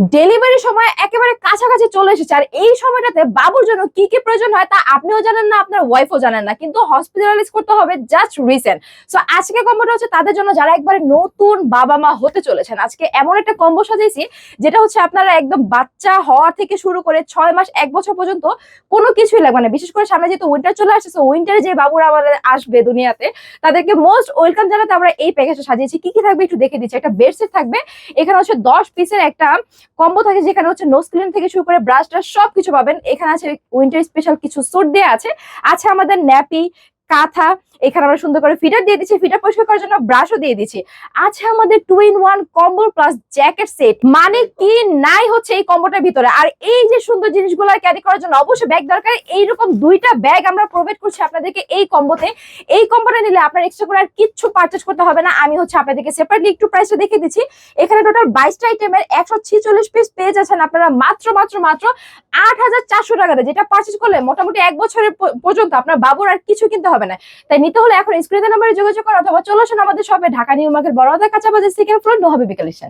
ডেলিভারির সময় একেবারে কাছাকাছি চলে এসেছে, আর এই সময়টাতে বাবুর জন্য কি কি প্রয়োজন হয় তা আপনিও জানেন না, আপনার ওয়াইফও জানেন না, কিন্তু হসপিটালাইজ করতে হবে জাস্ট রিসেন্ট। সো আজকে কম্বোটা হচ্ছে তাদের জন্য যারা একবারে নতুন বাবা মা হতে চলেছেন। আজকে এমন একটা কম্বো সাজিয়েছি যেটা হচ্ছে আপনারা একদম বাচ্চা হওয়া থেকে শুরু করে 6 মাস 1 বছর পর্যন্ত কোনো কিছুই লাগবে না। বিশেষ করে সামনে যেহেতু উইন্টার চলে আসছে, উইন্টারে যে বাবুরা আমাদের আসবে দুনিয়াতে তাদেরকে মোস্ট ওয়েলকাম জানাতে আমরা এই প্যাকেজটা সাজিয়েছি। কি কি থাকবে একটু দেখে দিচ্ছি। একটা বেডশিট থাকবে, এখানে হচ্ছে 10 পিসের একটা কম্বো থাকে যেখানে হচ্ছে নোজ ক্লিন থেকে শুরু করে ব্রাশ টাশ সবকিছু পাবেন। এখানে আছে উইন্টার স্পেশাল কিছু স্যুট দেওয়া আছে, আছে আমাদের ন্যাপি, কাঁথা। এখানে আমরা সুন্দর করে ফিটার দিয়ে দিচ্ছি, ফিটার পরিষ্কার করার জন্য ব্রাশও দিয়ে দিচ্ছি। আছে আমাদের 2 in 1 combo plus jacket set. মানে কি নাই হচ্ছে এই কম্বোটার ভিতরে। আর এই যে সুন্দর জিনিসগুলো ক্যারি করার জন্য অবশ্যই ব্যাগ দরকার। এইরকম 2টা ব্যাগ আমরা প্রোভাইড করছি আপনাদেরকে এই কম্বোতে। এই কম্বোটা নিলে আপনার এক্সট্রা করে আর কিচ্ছু পারচেজ করতে হবে না। আমি হচ্ছে আপনাদেরকে সেপারেটলি একটু প্রাইসটা দেখে দিচ্ছি। এখানে টোটাল 22টা আইটেমের 146 পিস পেয়ে যাচ্ছেন আপনারা মাত্র মাত্র মাত্র 8,400 টাকাতে, যেটা পারচেজ করলে মোটামুটি 1 বছরের পর্যন্ত আপনার বাবুর আর কিছু কিনতে হবে না। তাই নিতে হলে এখন স্ক্রিনের নাম্বারে যোগাযোগ করুন অথবা চলে আসুন আমাদের শপে, ঢাকা নিউ মার্কেট বড়বাজার কাঁচাবাজার সেকেন্ড ফ্লোর, নোহাবী কালেকশন।